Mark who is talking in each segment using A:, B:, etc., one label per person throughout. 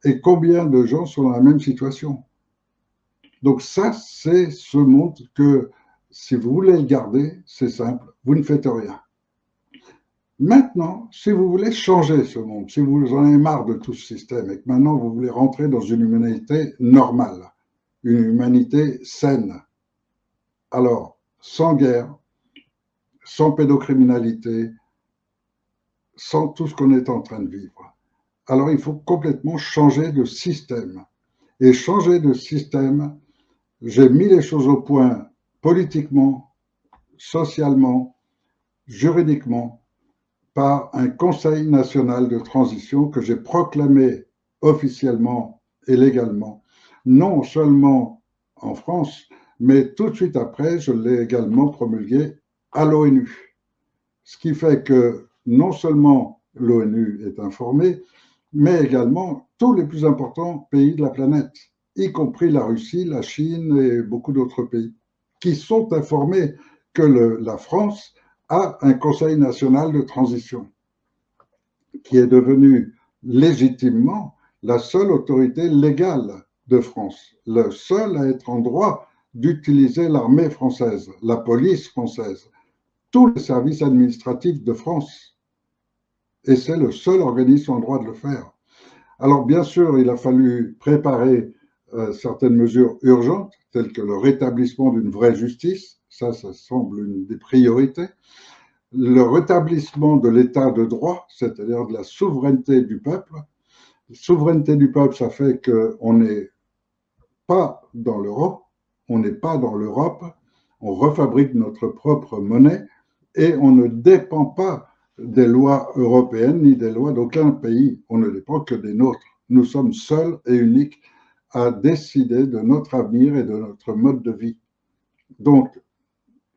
A: et combien de gens sont dans la même situation. Donc ça, c'est ce monde que, si vous voulez le garder, c'est simple, vous ne faites rien. Maintenant, si vous voulez changer ce monde, si vous en avez marre de tout ce système et que maintenant vous voulez rentrer dans une humanité normale, une humanité saine, alors sans guerre, sans pédocriminalité, sans tout ce qu'on est en train de vivre, alors il faut complètement changer de système. Et changer de système, j'ai mis les choses au point politiquement, socialement, juridiquement, par un Conseil national de transition que j'ai proclamé officiellement et légalement, non seulement en France, mais tout de suite après, je l'ai également promulgué à l'ONU. Ce qui fait que non seulement l'ONU est informée, mais également tous les plus importants pays de la planète, y compris la Russie, la Chine et beaucoup d'autres pays, qui sont informés que la France a un Conseil national de transition, qui est devenu légitimement la seule autorité légale de France, le seul à être en droit d'utiliser l'armée française, la police française, tous les services administratifs de France. Et c'est le seul organisme en droit de le faire. Alors, bien sûr, il a fallu préparer certaines mesures urgentes, telles que le rétablissement d'une vraie justice, ça semble une des priorités, le rétablissement de l'état de droit, c'est-à-dire de la souveraineté du peuple. La souveraineté du peuple, ça fait qu'on n'est pas dans l'Europe, on n'est pas dans l'Europe, on refabrique notre propre monnaie et on ne dépend pas des lois européennes ni des lois d'aucun pays. On ne dépend que des nôtres. Nous sommes seuls et uniques à décider de notre avenir et de notre mode de vie. Donc,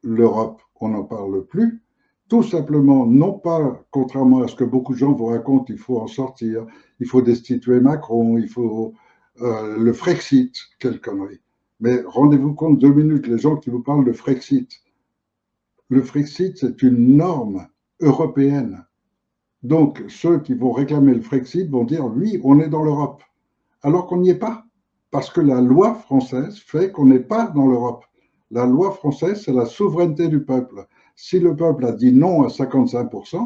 A: l'Europe, on n'en parle plus. Tout simplement, non pas, contrairement à ce que beaucoup de gens vous racontent, il faut en sortir, il faut destituer Macron, il faut le Frexit, quelle connerie. Mais rendez-vous compte 2 minutes, les gens qui vous parlent de Frexit. Le Frexit, c'est une norme européenne. Donc, ceux qui vont réclamer le Frexit vont dire, oui, on est dans l'Europe, alors qu'on n'y est pas, parce que la loi française fait qu'on n'est pas dans l'Europe. La loi française, c'est la souveraineté du peuple. Si le peuple a dit non à 55%,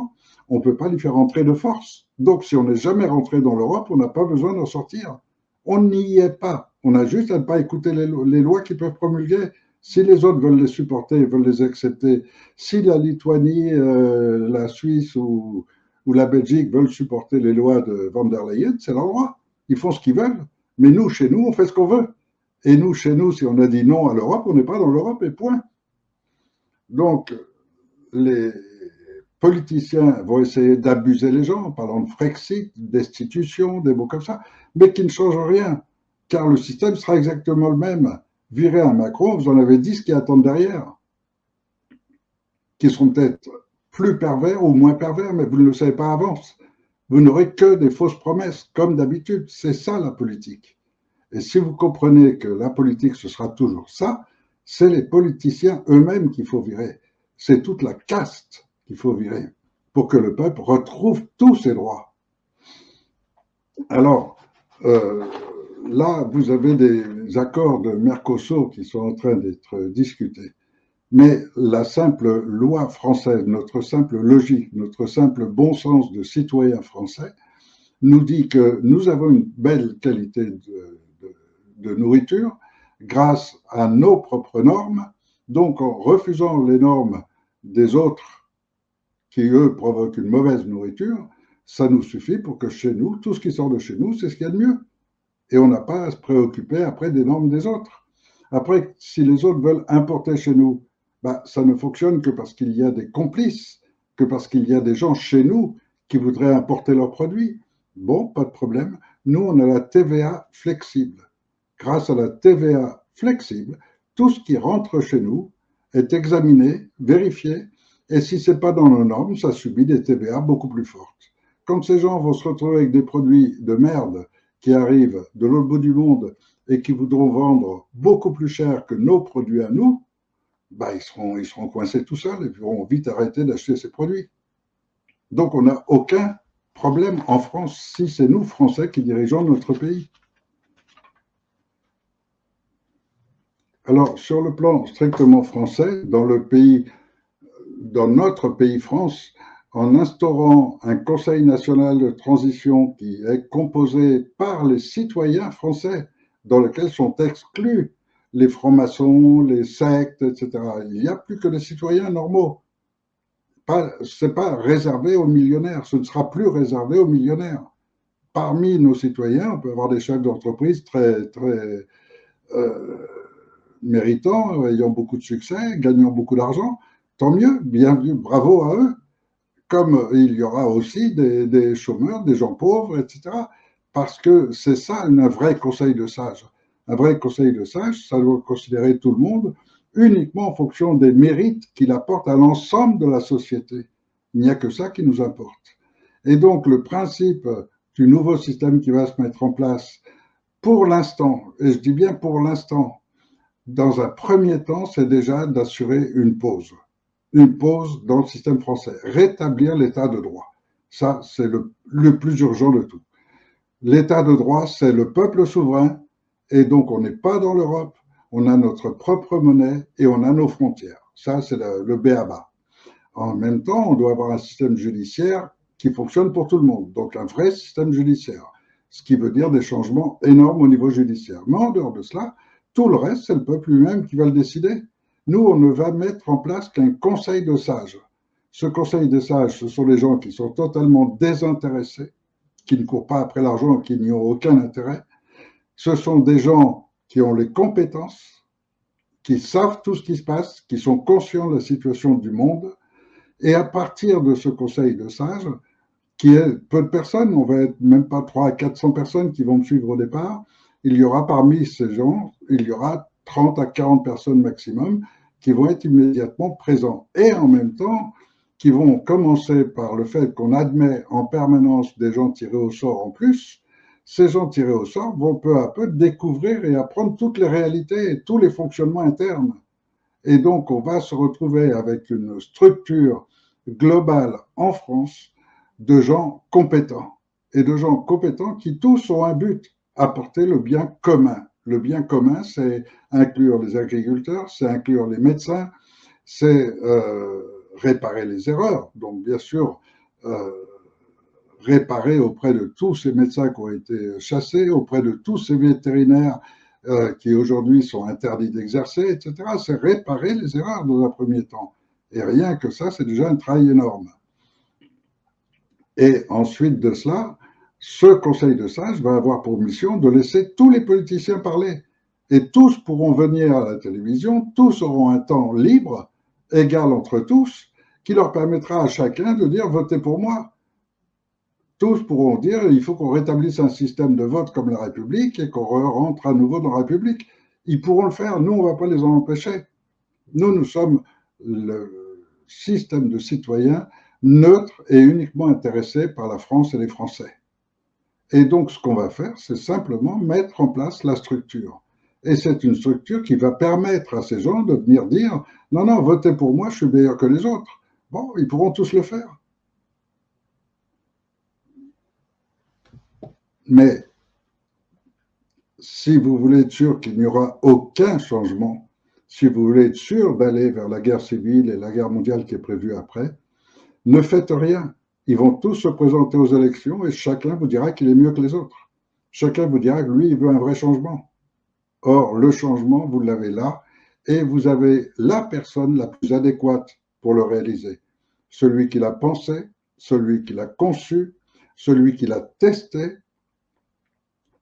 A: on ne peut pas lui faire entrer de force. Donc, si on n'est jamais rentré dans l'Europe, on n'a pas besoin d'en sortir. On n'y est pas. On a juste à ne pas écouter les lois qui peuvent promulguer. Si les autres veulent les supporter, veulent les accepter, si la Lituanie, la Suisse ou la Belgique veulent supporter les lois de von der Leyen, c'est leur droit. Ils font ce qu'ils veulent. Mais nous, chez nous, on fait ce qu'on veut. Et nous, chez nous, si on a dit non à l'Europe, on n'est pas dans l'Europe et point. Donc, les politiciens vont essayer d'abuser les gens en parlant de Frexit, destitution, des mots comme ça, mais qui ne changent rien, car le système sera exactement le même. Virez un Macron, vous en avez 10 qui attendent derrière, qui seront peut-être plus pervers ou moins pervers, mais vous ne le savez pas à avance. Vous n'aurez que des fausses promesses, comme d'habitude. C'est ça la politique. Et si vous comprenez que la politique, ce sera toujours ça, c'est les politiciens eux-mêmes qu'il faut virer. C'est toute la caste qu'il faut virer pour que le peuple retrouve tous ses droits. Alors, euh, là, vous avez des accords de Mercosur qui sont en train d'être discutés. Mais la simple loi française, notre simple logique, notre simple bon sens de citoyen français nous dit que nous avons une belle qualité de nourriture grâce à nos propres normes. Donc, en refusant les normes des autres qui, eux, provoquent une mauvaise nourriture, ça nous suffit pour que chez nous, tout ce qui sort de chez nous, c'est ce qu'il y a de mieux. Et on n'a pas à se préoccuper après des normes des autres. Après, si les autres veulent importer chez nous, bah, ça ne fonctionne que parce qu'il y a des complices, que parce qu'il y a des gens chez nous qui voudraient importer leurs produits. Bon, pas de problème. Nous, on a la TVA flexible. Grâce à la TVA flexible, tout ce qui rentre chez nous est examiné, vérifié, et si ce n'est pas dans nos normes, ça subit des TVA beaucoup plus fortes. Quand ces gens vont se retrouver avec des produits de merde qui arrivent de l'autre bout du monde et qui voudront vendre beaucoup plus cher que nos produits à nous, bah, ils seront coincés tout seuls et vont vite arrêter d'acheter ces produits. Donc on n'a aucun problème en France si c'est nous, Français, qui dirigeons notre pays? Alors, sur le plan strictement français, dans notre pays France, en instaurant un Conseil national de transition qui est composé par les citoyens français, dans lequel sont exclus les francs-maçons, les sectes, etc. Il n'y a plus que les citoyens normaux. Ce n'est pas réservé aux millionnaires, ce ne sera plus réservé aux millionnaires. Parmi nos citoyens, on peut avoir des chefs d'entreprise très euh, méritants, ayant beaucoup de succès, gagnant beaucoup d'argent. Tant mieux, bienvenue, bravo à eux. Comme il y aura aussi des chômeurs, des gens pauvres, etc. Parce que c'est ça un vrai conseil de sages. Un vrai conseil de sages, ça doit considérer tout le monde uniquement en fonction des mérites qu'il apporte à l'ensemble de la société. Il n'y a que ça qui nous importe. Et donc le principe du nouveau système qui va se mettre en place pour l'instant, et je dis bien pour l'instant, dans un premier temps, c'est déjà d'assurer une pause dans le système français, rétablir l'état de droit. Ça, c'est le plus urgent de tout. L'état de droit, c'est le peuple souverain, et donc on n'est pas dans l'Europe, on a notre propre monnaie et on a nos frontières. Ça, c'est le b.a.-ba. En même temps, on doit avoir un système judiciaire qui fonctionne pour tout le monde, donc un vrai système judiciaire, ce qui veut dire des changements énormes au niveau judiciaire. Mais en dehors de cela, tout le reste, c'est le peuple lui-même qui va le décider. Nous, on ne va mettre en place qu'un conseil de sages. Ce conseil de sages, ce sont les gens qui sont totalement désintéressés, qui ne courent pas après l'argent, qui n'y ont aucun intérêt. Ce sont des gens qui ont les compétences, qui savent tout ce qui se passe, qui sont conscients de la situation du monde. Et à partir de ce conseil de sages, qui est peu de personnes, on va être même pas 300 à 400 personnes qui vont me suivre au départ, il y aura parmi ces gens, il y aura 30 à 40 personnes maximum qui vont être immédiatement présents. Et en même temps, qui vont commencer par le fait qu'on admet en permanence des gens tirés au sort en plus. Ces gens tirés au sort vont peu à peu découvrir et apprendre toutes les réalités et tous les fonctionnements internes. Et donc, on va se retrouver avec une structure globale en France de gens compétents. Et de gens compétents qui tous ont un but, apporter le bien commun. Le bien commun, c'est inclure les agriculteurs, c'est inclure les médecins, c'est réparer les erreurs. Donc, bien sûr, réparer auprès de tous ces médecins qui ont été chassés, auprès de tous ces vétérinaires qui aujourd'hui sont interdits d'exercer, etc. C'est réparer les erreurs dans un premier temps. Et rien que ça, c'est déjà un travail énorme. Et ensuite de cela, ce conseil de sages va avoir pour mission de laisser tous les politiciens parler. Et tous pourront venir à la télévision, tous auront un temps libre, égal entre tous, qui leur permettra à chacun de dire votez pour moi. Tous pourront dire il faut qu'on rétablisse un système de vote comme la République et qu'on rentre à nouveau dans la République. Ils pourront le faire, nous, on ne va pas les en empêcher. Nous sommes le système de citoyens neutre et uniquement intéressés par la France et les Français. Et donc, ce qu'on va faire, c'est simplement mettre en place la structure. Et c'est une structure qui va permettre à ces gens de venir dire non, non, votez pour moi, je suis meilleur que les autres. Bon, ils pourront tous le faire. Mais si vous voulez être sûr qu'il n'y aura aucun changement, si vous voulez être sûr d'aller vers la guerre civile et la guerre mondiale qui est prévue après, ne faites rien. Ils vont tous se présenter aux élections et chacun vous dira qu'il est mieux que les autres. Chacun vous dira que lui, il veut un vrai changement. Or, le changement, vous l'avez là et vous avez la personne la plus adéquate pour le réaliser. Celui qui l'a pensé, celui qui l'a conçu, celui qui l'a testé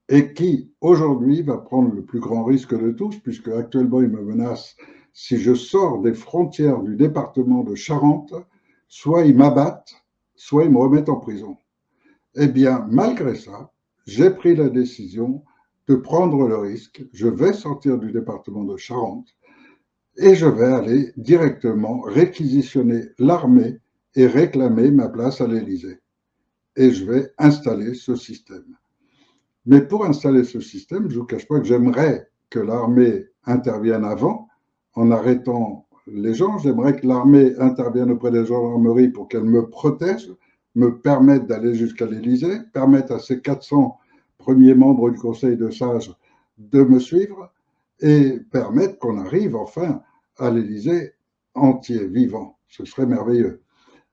A: et qui, aujourd'hui, va prendre le plus grand risque de tous, puisque actuellement, il me menace, si je sors des frontières du département de Charente, soit ils m'abattent, soit ils me remettent en prison. Eh bien, malgré ça, j'ai pris la décision de prendre le risque. Je vais sortir du département de Charente et je vais aller directement réquisitionner l'armée et réclamer ma place à l'Élysée. Et je vais installer ce système. Mais pour installer ce système, je ne vous cache pas que j'aimerais que l'armée intervienne avant, en arrêtant les gens. J'aimerais que l'armée intervienne auprès des gendarmeries pour qu'elle me protège, me permettent d'aller jusqu'à l'Élysée, permettent à ces 400 premiers membres du Conseil de sages de me suivre et permettent qu'on arrive enfin à l'Élysée entier, vivant. Ce serait merveilleux.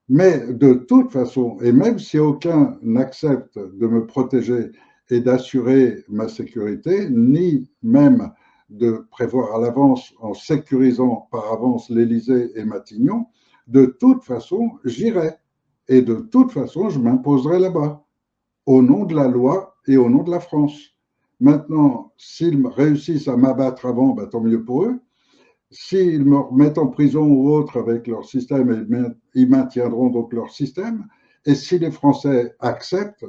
A: Mais de toute façon, et même si aucun n'accepte de me protéger et d'assurer ma sécurité, ni même de prévoir à l'avance, en sécurisant par avance l'Élysée et Matignon, de toute façon, j'irai. Et de toute façon, je m'imposerai là-bas, au nom de la loi et au nom de la France. Maintenant, s'ils réussissent à m'abattre avant, bah, tant mieux pour eux. S'ils me mettent en prison ou autre avec leur système, ils maintiendront donc leur système. Et si les Français acceptent,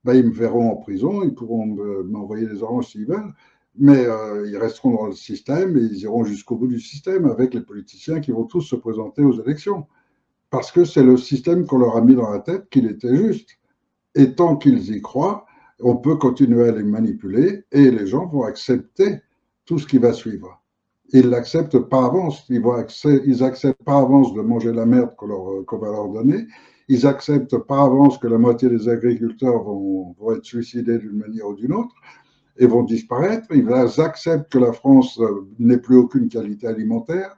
A: ben, ils me verront en prison, ils pourront m'envoyer des oranges s'ils veulent, mais ils resteront dans le système et ils iront jusqu'au bout du système avec les politiciens qui vont tous se présenter aux élections. Parce que c'est le système qu'on leur a mis dans la tête qu'il était juste. Et tant qu'ils y croient, on peut continuer à les manipuler et les gens vont accepter tout ce qui va suivre. Ils l'acceptent par avance. Ils acceptent par avance de manger la merde qu'on va leur donner. Ils acceptent par avance que la moitié des agriculteurs vont être suicidés d'une manière ou d'une autre et vont disparaître. Ils acceptent que la France n'ait plus aucune qualité alimentaire.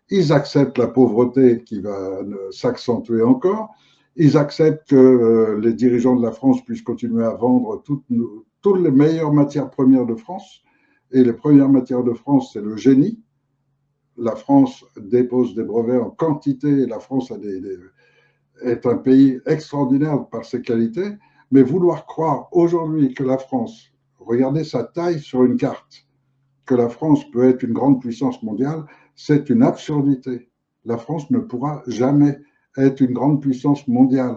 A: Ils acceptent la pauvreté qui va s'accentuer encore. Ils acceptent que les dirigeants de la France puissent continuer à vendre toutes les meilleures matières premières de France. Et les premières matières de France, c'est le génie. La France dépose des brevets en quantité. La France est un pays extraordinaire par ses qualités. Mais vouloir croire aujourd'hui que la France, regardez sa taille sur une carte, que la France peut être une grande puissance mondiale, c'est une absurdité. La France ne pourra jamais être une grande puissance mondiale.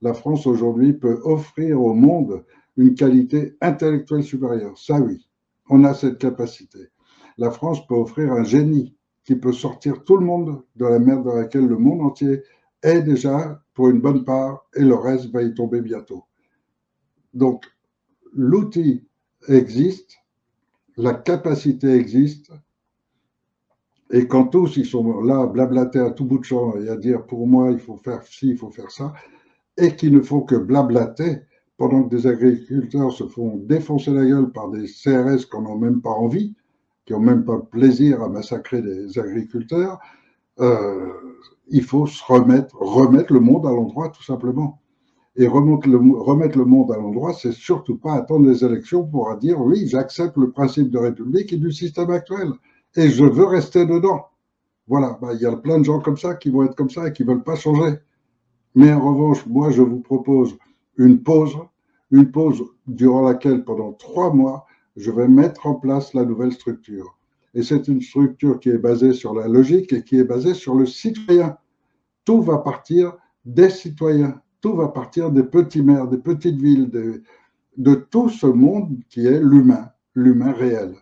A: La France aujourd'hui peut offrir au monde une qualité intellectuelle supérieure. Ça oui, on a cette capacité. La France peut offrir un génie qui peut sortir tout le monde de la merde dans laquelle le monde entier est déjà pour une bonne part et le reste va y tomber bientôt. Donc l'outil existe, la capacité existe, et quand tous ils sont là à blablater à tout bout de champ et à dire pour moi il faut faire ci, il faut faire ça, et qui ne font que blablater pendant que des agriculteurs se font défoncer la gueule par des CRS qui n'ont même pas envie, qui n'ont même pas plaisir à massacrer des agriculteurs, euh, il faut remettre le monde à l'endroit tout simplement. Et remettre le monde à l'endroit, c'est surtout pas attendre les élections pour dire oui, j'accepte le principe de République et du système actuel. Et je veux rester dedans. Voilà, il y a plein de gens comme ça qui vont être comme ça et qui ne veulent pas changer. Mais en revanche, moi, je vous propose une pause durant laquelle, pendant 3 mois, je vais mettre en place la nouvelle structure. Et c'est une structure qui est basée sur la logique et qui est basée sur le citoyen. Tout va partir des citoyens. Tout va partir des petits maires, des petites villes, de tout ce monde qui est l'humain réel,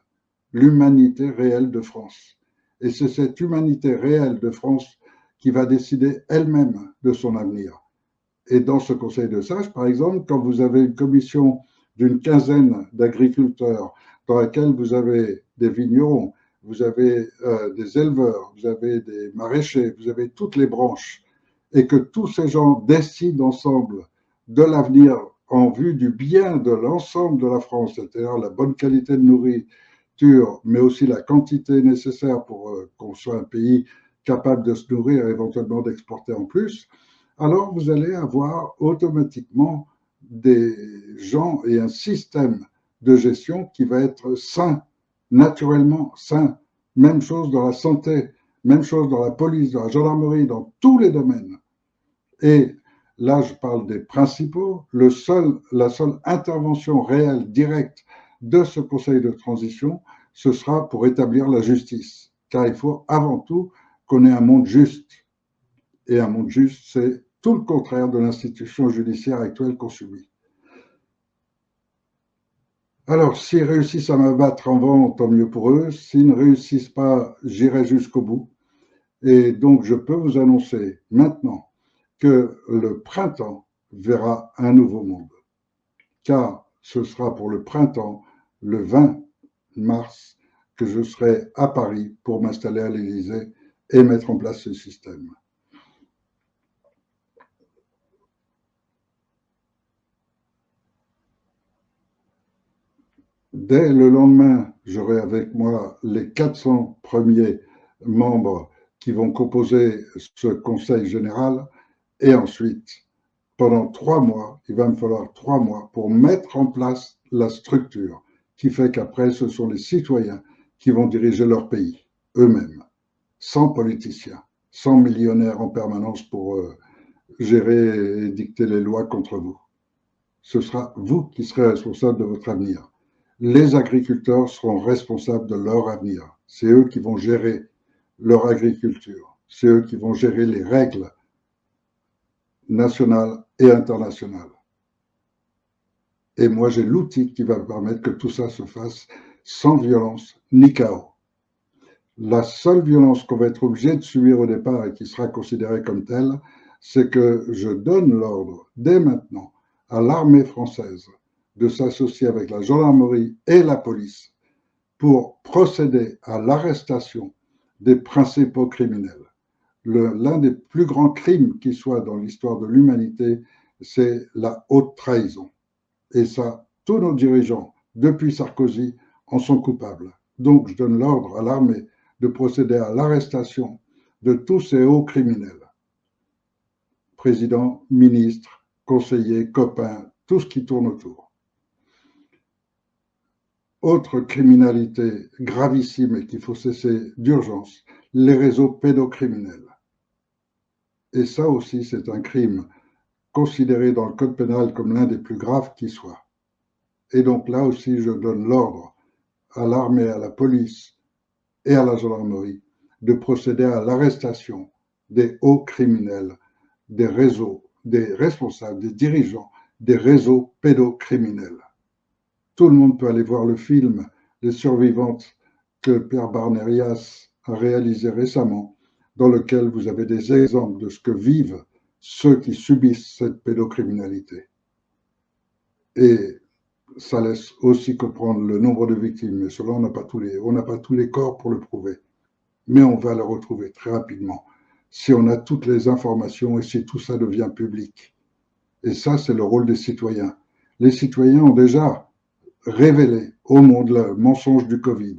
A: l'humanité réelle de France. Et c'est cette humanité réelle de France qui va décider elle-même de son avenir. Et dans ce conseil de sages, par exemple, quand vous avez une commission d'une quinzaine d'agriculteurs dans laquelle vous avez des vignerons, vous avez des éleveurs, vous avez des maraîchers, vous avez toutes les branches, et que tous ces gens décident ensemble de l'avenir en vue du bien de l'ensemble de la France, c'est-à-dire la bonne qualité de nourriture, mais aussi la quantité nécessaire pour qu'on soit un pays capable de se nourrir et éventuellement d'exporter en plus, alors vous allez avoir automatiquement des gens et un système de gestion qui va être sain, naturellement sain. Même chose dans la santé, même chose dans la police, dans la gendarmerie, dans tous les domaines. Et là, je parle des principaux. La seule intervention réelle, directe de ce conseil de transition, ce sera pour établir la justice. Car il faut avant tout qu'on ait un monde juste. Et un monde juste, c'est tout le contraire de l'institution judiciaire actuelle qu'on subit. Alors, s'ils réussissent à m'abattre en vent, tant mieux pour eux. S'ils ne réussissent pas, j'irai jusqu'au bout. Et donc, je peux vous annoncer maintenant que le printemps verra un nouveau monde. Car ce sera pour le printemps, le 20 mars, que je serai à Paris pour m'installer à l'Élysée et mettre en place ce système. Dès le lendemain, j'aurai avec moi les 400 premiers membres qui vont composer ce Conseil général. Et ensuite, pendant 3 mois, il va me falloir 3 mois pour mettre en place la structure qui fait qu'après, ce sont les citoyens qui vont diriger leur pays, eux-mêmes, sans politiciens, sans millionnaires en permanence pour gérer et dicter les lois contre vous. Ce sera vous qui serez responsable de votre avenir. Les agriculteurs seront responsables de leur avenir. C'est eux qui vont gérer leur agriculture. C'est eux qui vont gérer les règles nationales et internationales. Et moi, j'ai l'outil qui va permettre que tout ça se fasse sans violence ni chaos. La seule violence qu'on va être obligé de subir au départ et qui sera considérée comme telle, c'est que je donne l'ordre dès maintenant à l'armée française de s'associer avec la gendarmerie et la police pour procéder à l'arrestation des principaux criminels. L'un des plus grands crimes qui soit dans l'histoire de l'humanité, c'est la haute trahison. Et ça, tous nos dirigeants, depuis Sarkozy, en sont coupables. Donc, je donne l'ordre à l'armée de procéder à l'arrestation de tous ces hauts criminels. Président, ministre, conseiller, copains, tout ce qui tourne autour. Autre criminalité gravissime et qu'il faut cesser d'urgence, les réseaux pédocriminels. Et ça aussi, c'est un crime considéré dans le code pénal comme l'un des plus graves qui soit. Et donc là aussi, je donne l'ordre à l'armée, à la police et à la gendarmerie de procéder à l'arrestation des hauts criminels, des réseaux, des responsables, des dirigeants des réseaux pédocriminels. Tout le monde peut aller voir le film Les Survivantes que Pierre Barnerias a réalisé récemment, dans lequel vous avez des exemples de ce que vivent ceux qui subissent cette pédocriminalité. Et ça laisse aussi comprendre le nombre de victimes, mais cela, on n'a pas tous les corps pour le prouver. Mais on va le retrouver très rapidement si on a toutes les informations et si tout ça devient public. Et ça, c'est le rôle des citoyens. Les citoyens ont déjà révélé au monde le mensonge du Covid,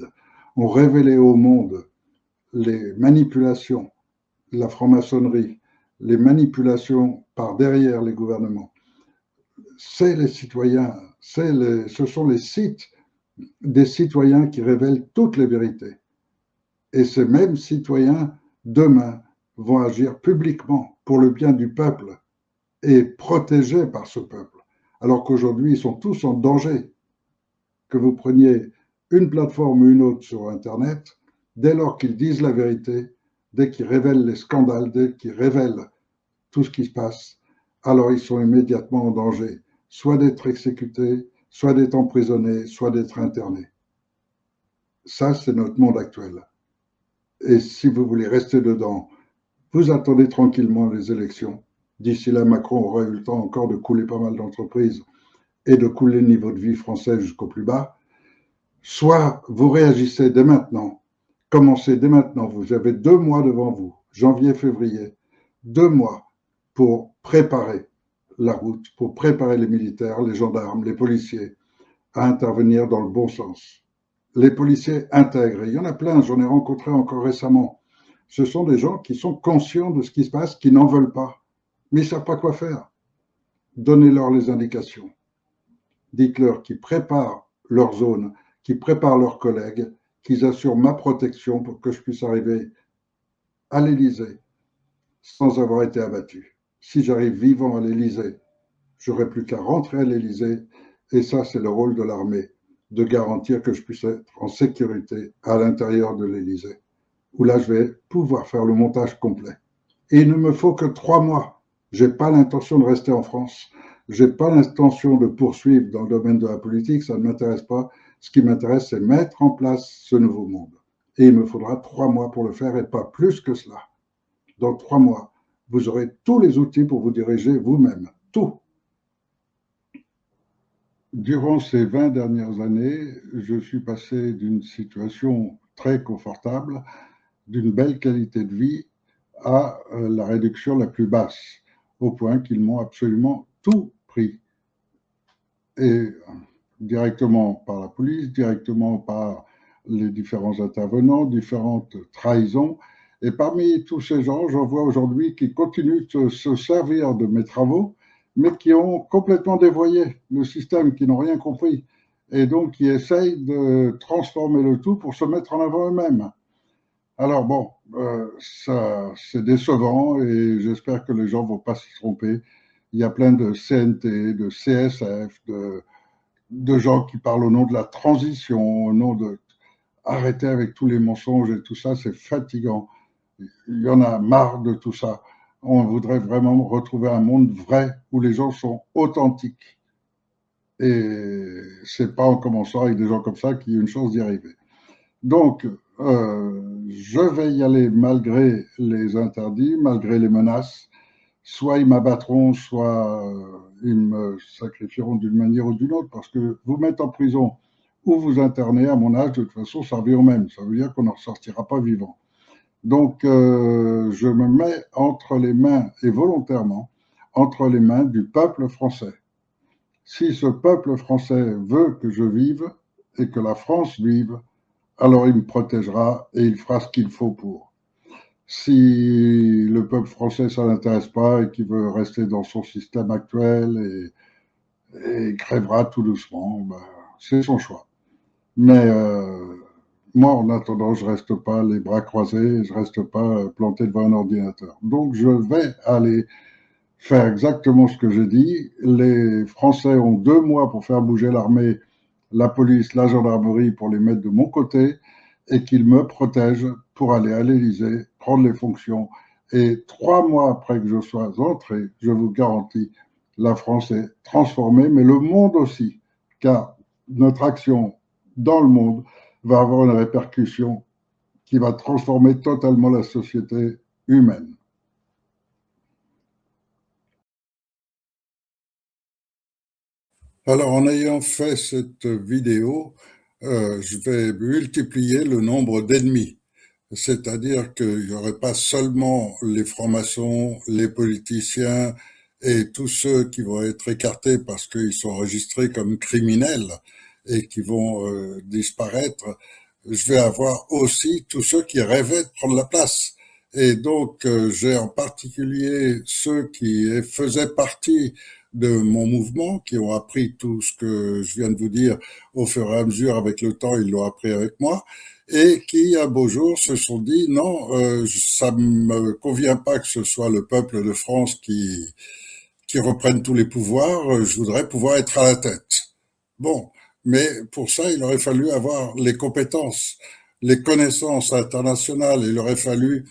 A: ont révélé au monde les manipulations, la franc-maçonnerie, les manipulations par derrière les gouvernements. C'est les citoyens, ce sont les sites des citoyens qui révèlent toutes les vérités. Et ces mêmes citoyens, demain, vont agir publiquement pour le bien du peuple et protégés par ce peuple. Alors qu'aujourd'hui, ils sont tous en danger. Que vous preniez une plateforme ou une autre sur Internet, dès lors qu'ils disent la vérité, dès qu'ils révèlent les scandales, dès qu'ils révèlent tout ce qui se passe, alors ils sont immédiatement en danger, soit d'être exécutés, soit d'être emprisonnés, soit d'être internés. Ça, c'est notre monde actuel. Et si vous voulez rester dedans, vous attendez tranquillement les élections. D'ici là, Macron aura eu le temps encore de couler pas mal d'entreprises et de couler le niveau de vie français jusqu'au plus bas. Soit vous réagissez dès maintenant, commencez dès maintenant, vous avez 2 mois devant vous, janvier, février, 2 mois pour préparer la route, pour préparer les militaires, les gendarmes, les policiers à intervenir dans le bon sens. Les policiers intègres, il y en a plein, j'en ai rencontré encore récemment. Ce sont des gens qui sont conscients de ce qui se passe, qui n'en veulent pas, mais ils ne savent pas quoi faire. Donnez-leur les indications. Dites-leur qu'ils préparent leur zone, qu'ils préparent leurs collègues, qu'ils assurent ma protection pour que je puisse arriver à l'Élysée sans avoir été abattu. Si j'arrive vivant à l'Élysée, j'aurai plus qu'à rentrer à l'Élysée, et ça, c'est le rôle de l'armée, de garantir que je puisse être en sécurité à l'intérieur de l'Élysée, où là, je vais pouvoir faire le montage complet. Et il ne me faut que 3 mois. Je n'ai pas l'intention de rester en France. Je n'ai pas l'intention de poursuivre dans le domaine de la politique, ça ne m'intéresse pas. Ce qui m'intéresse, c'est mettre en place ce nouveau monde. Et il me faudra 3 mois pour le faire et pas plus que cela. Dans 3 mois, vous aurez tous les outils pour vous diriger vous-même. Tout. Durant ces 20 dernières années, je suis passé d'une situation très confortable, d'une belle qualité de vie, à la réduction la plus basse, au point qu'ils m'ont absolument tout pris. Et directement par la police, directement par les différents intervenants, différentes trahisons. Et parmi tous ces gens, j'en vois aujourd'hui qui continuent de se servir de mes travaux, mais qui ont complètement dévoyé le système, qui n'ont rien compris, et donc qui essayent de transformer le tout pour se mettre en avant eux-mêmes. Alors bon, ça c'est décevant et j'espère que les gens ne vont pas s'y tromper. Il y a plein de CNT, de CSF, de gens qui parlent au nom de la transition, au nom de arrêter avec tous les mensonges et tout ça, c'est fatigant. Il y en a marre de tout ça. On voudrait vraiment retrouver un monde vrai où les gens sont authentiques. Et c'est pas en commençant avec des gens comme ça qu'il y a une chance d'y arriver. Donc, je vais y aller malgré les interdits, malgré les menaces. Soit ils m'abattront, soit ils me sacrifieront d'une manière ou d'une autre, parce que vous mettre en prison ou vous interner, à mon âge, de toute façon, ça revient au même. Ça veut dire qu'on n'en ressortira pas vivant. Donc, je me mets entre les mains, et volontairement, entre les mains du peuple français. Si ce peuple français veut que je vive et que la France vive, alors il me protégera et il fera ce qu'il faut pour. Si le peuple français, ça l'intéresse pas et qu'il veut rester dans son système actuel et crèvera tout doucement, ben, c'est son choix. Mais moi, en attendant, je reste pas les bras croisés, je reste pas planté devant un ordinateur. Donc, je vais aller faire exactement ce que j'ai dit. Les Français ont 2 mois pour faire bouger l'armée, la police, la gendarmerie, pour les mettre de mon côté et qu'ils me protègent pour aller à l'Élysée, prendre les fonctions. Et 3 mois après que je sois entré, je vous garantis, la France est transformée, mais le monde aussi, car notre action dans le monde va avoir une répercussion qui va transformer totalement la société humaine. Alors, en ayant fait cette vidéo, je vais multiplier le nombre d'ennemis. C'est-à-dire qu'il n'y aurait pas seulement les francs-maçons, les politiciens et tous ceux qui vont être écartés parce qu'ils sont enregistrés comme criminels et qui vont disparaître. Je vais avoir aussi tous ceux qui rêvaient de prendre la place. Et donc, j'ai en particulier ceux qui faisaient partie de mon mouvement, qui ont appris tout ce que je viens de vous dire au fur et à mesure avec le temps, ils l'ont appris avec moi et qui, un beau jour, se sont dit non, ça me convient pas que ce soit le peuple de France qui reprenne tous les pouvoirs, je voudrais pouvoir être à la tête. Bon, mais pour ça, il aurait fallu avoir les compétences, les connaissances internationales, il aurait fallu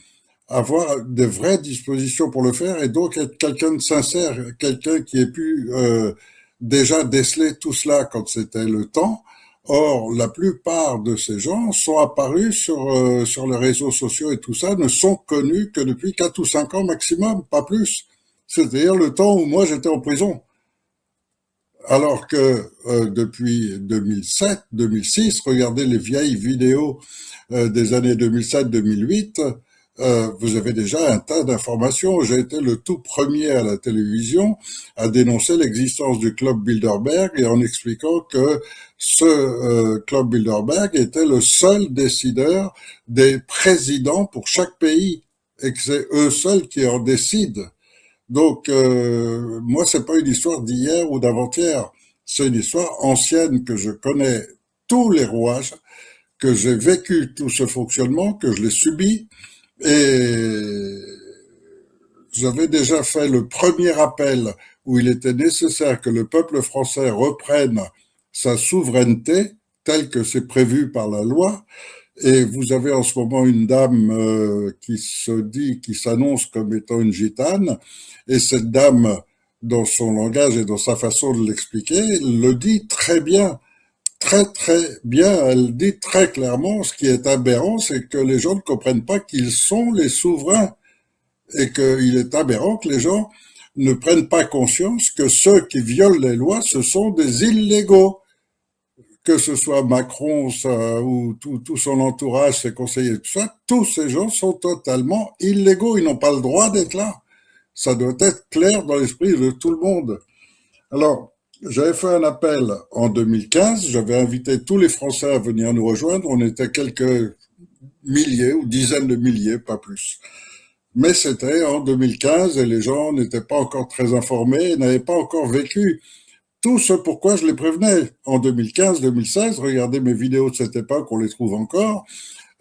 A: avoir de vraies dispositions pour le faire et donc être quelqu'un de sincère, quelqu'un qui ait pu déjà déceler tout cela quand c'était le temps. Or, la plupart de ces gens sont apparus sur les réseaux sociaux et tout ça, ne sont connus que depuis 4 ou 5 ans maximum, pas plus. C'est-à-dire le temps où moi j'étais en prison. Alors que depuis 2007, 2006, regardez les vieilles vidéos des années 2007-2008, vous avez déjà un tas d'informations. J'ai été le tout premier à la télévision à dénoncer l'existence du club Bilderberg et en expliquant que ce club Bilderberg était le seul décideur des présidents pour chaque pays et que c'est eux seuls qui en décident. Donc, moi, c'est pas une histoire d'hier ou d'avant-hier. C'est une histoire ancienne que je connais tous les rouages, que j'ai vécu tout ce fonctionnement, que je l'ai subi, et j'avais déjà fait le premier appel où il était nécessaire que le peuple français reprenne sa souveraineté, telle que c'est prévu par la loi, et vous avez en ce moment une dame qui se dit, qui s'annonce comme étant une gitane, et cette dame, dans son langage et dans sa façon de l'expliquer, le dit très bien, très très bien. Elle dit très clairement ce qui est aberrant, c'est que les gens ne comprennent pas qu'ils sont les souverains, et qu'il est aberrant que les gens ne prennent pas conscience que ceux qui violent les lois, ce sont des illégaux, que ce soit Macron ou tout son entourage, ses conseillers, tout ça, tous ces gens sont totalement illégaux. Ils n'ont pas le droit d'être là. Ça doit être clair dans l'esprit de tout le monde. Alors, J'avais fait un appel en 2015, j'avais invité tous les Français à venir nous rejoindre, on était quelques milliers ou dizaines de milliers, pas plus. Mais c'était en 2015 et les gens n'étaient pas encore très informés, n'avaient pas encore vécu tout ce pourquoi je les prévenais. En 2015, 2016, regardez mes vidéos de cette époque, on les trouve encore,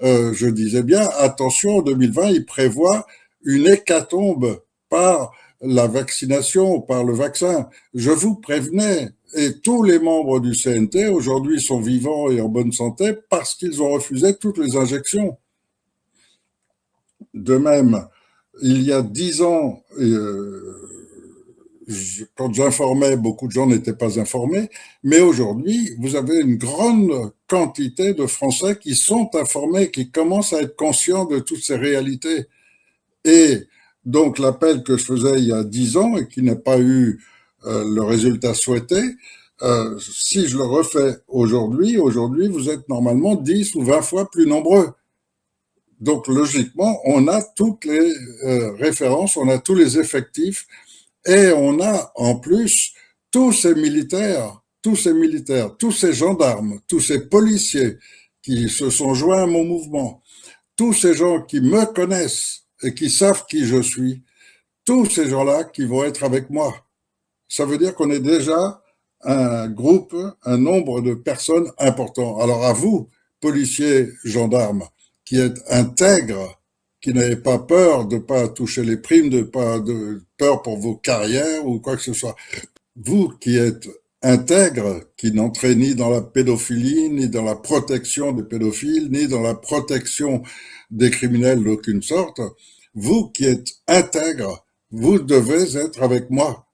A: je disais bien, attention, en 2020, ils prévoient une hécatombe par la vaccination, par le vaccin. Je vous prévenais, et tous les membres du CNT aujourd'hui sont vivants et en bonne santé parce qu'ils ont refusé toutes les injections. De même, il y a 10 ans, quand j'informais, beaucoup de gens n'étaient pas informés, mais aujourd'hui, vous avez une grande quantité de Français qui sont informés, qui commencent à être conscients de toutes ces réalités. Et donc, l'appel que je faisais il y a 10 ans et qui n'a pas eu le résultat souhaité, si je le refais aujourd'hui, vous êtes normalement 10 ou 20 fois plus nombreux. Donc, logiquement, on a toutes les références, on a tous les effectifs et on a en plus tous ces militaires, tous ces gendarmes, tous ces policiers qui se sont joints à mon mouvement, tous ces gens qui me connaissent et qui savent qui je suis, tous ces gens-là qui vont être avec moi. Ça veut dire qu'on est déjà un groupe, un nombre de personnes important. Alors à vous, policiers, gendarmes, qui êtes intègres, qui n'avez pas peur de pas toucher les primes, de pas de peur pour vos carrières ou quoi que ce soit. Vous qui êtes intègres, qui n'entrez ni dans la pédophilie, ni dans la protection des pédophiles, ni dans la protection des criminels d'aucune sorte, vous qui êtes intègres, vous devez être avec moi.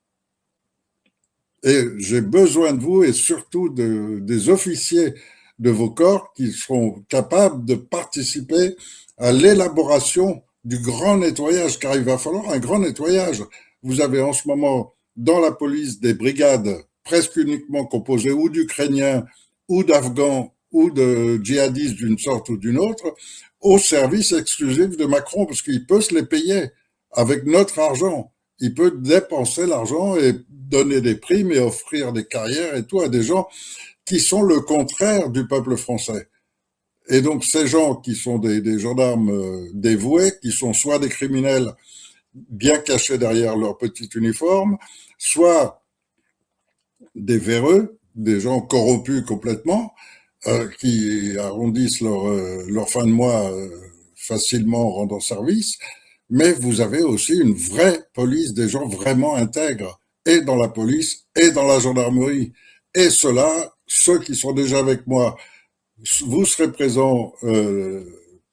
A: Et j'ai besoin de vous et surtout des officiers de vos corps qui seront capables de participer à l'élaboration du grand nettoyage, car il va falloir un grand nettoyage. Vous avez en ce moment dans la police des brigades presque uniquement composées ou d'Ukrainiens ou d'Afghans ou de djihadistes d'une sorte ou d'une autre, au service exclusif de Macron, parce qu'il peut se les payer avec notre argent. Il peut dépenser l'argent et donner des primes et offrir des carrières et tout à des gens qui sont le contraire du peuple français. Et donc ces gens qui sont des gendarmes dévoués, qui sont soit des criminels bien cachés derrière leur petit uniforme, soit des véreux, des gens corrompus complètement, qui arrondissent leur fin de mois facilement en rendant service, mais vous avez aussi une vraie police, des gens vraiment intègres, et dans la police, et dans la gendarmerie. Et ceux-là, ceux qui sont déjà avec moi, vous serez présents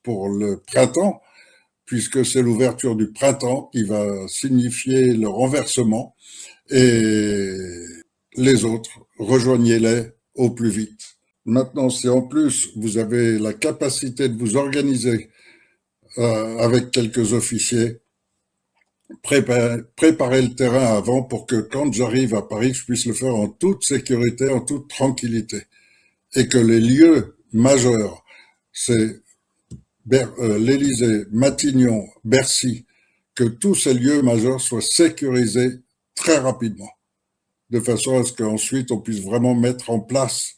A: pour le printemps, puisque c'est l'ouverture du printemps qui va signifier le renversement, et les autres, rejoignez-les au plus vite. Maintenant, si en plus vous avez la capacité de vous organiser avec quelques officiers, préparer le terrain avant pour que quand j'arrive à Paris, je puisse le faire en toute sécurité, en toute tranquillité. Et que les lieux majeurs, c'est l'Élysée, Matignon, Bercy, que tous ces lieux majeurs soient sécurisés très rapidement, de façon à ce qu'ensuite on puisse vraiment mettre en place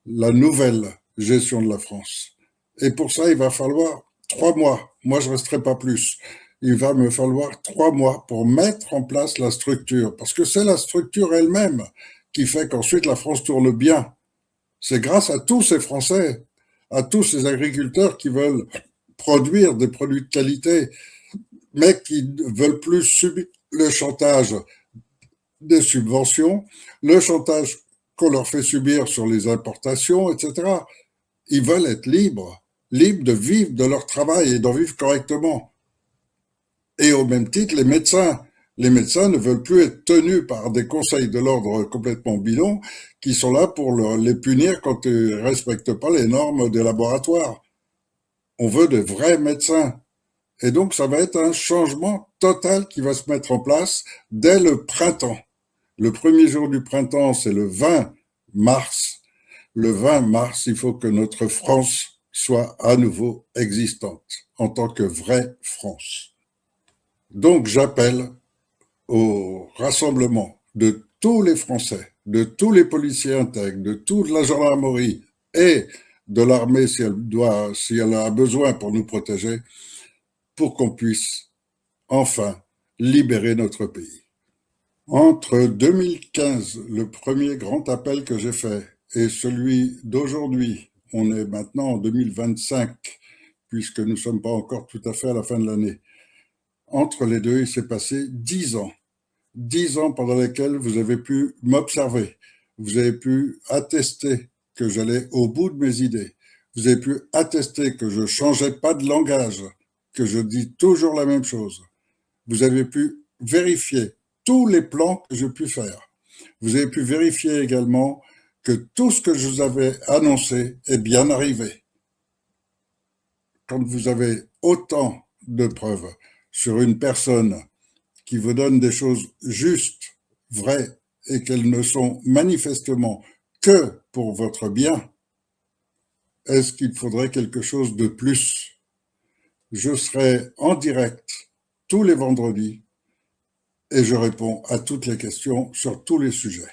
A: la nouvelle gestion de la France. Et pour ça, il va falloir 3 mois. Moi, je ne resterai pas plus. Il va me falloir 3 mois pour mettre en place la structure, parce que c'est la structure elle-même qui fait qu'ensuite la France tourne bien. C'est grâce à tous ces Français, à tous ces agriculteurs qui veulent produire des produits de qualité, mais qui ne veulent plus subir le chantage des subventions, le chantage qu'on leur fait subir sur les importations, etc. Ils veulent être libres, libres de vivre de leur travail et d'en vivre correctement. Et au même titre, les médecins. Les médecins ne veulent plus être tenus par des conseils de l'ordre complètement bidons qui sont là pour les punir quand ils ne respectent pas les normes des laboratoires. On veut de vrais médecins. Et donc, ça va être un changement total qui va se mettre en place dès le printemps. Le premier jour du printemps, c'est le 20 mars. Le 20 mars, il faut que notre France soit à nouveau existante en tant que vraie France. Donc, j'appelle au rassemblement de tous les Français de tous les policiers intègres, de toute la gendarmerie et de l'armée si elle a besoin pour nous protéger, pour qu'on puisse enfin libérer notre pays. Entre 2015, le premier grand appel que j'ai fait, et celui d'aujourd'hui, on est maintenant en 2025, puisque nous ne sommes pas encore tout à fait à la fin de l'année. Entre les deux, il s'est passé 10 ans. 10 ans pendant lesquels vous avez pu m'observer. Vous avez pu attester que j'allais au bout de mes idées. Vous avez pu attester que je ne changeais pas de langage, que je dis toujours la même chose. Vous avez pu vérifier tous les plans que j'ai pu faire. Vous avez pu vérifier également que tout ce que je vous avais annoncé est bien arrivé. Quand vous avez autant de preuves sur une personne qui vous donne des choses justes, vraies, et qu'elles ne sont manifestement que pour votre bien, est-ce qu'il faudrait quelque chose de plus? Je serai en direct tous les vendredis et je réponds à toutes les questions sur tous les sujets.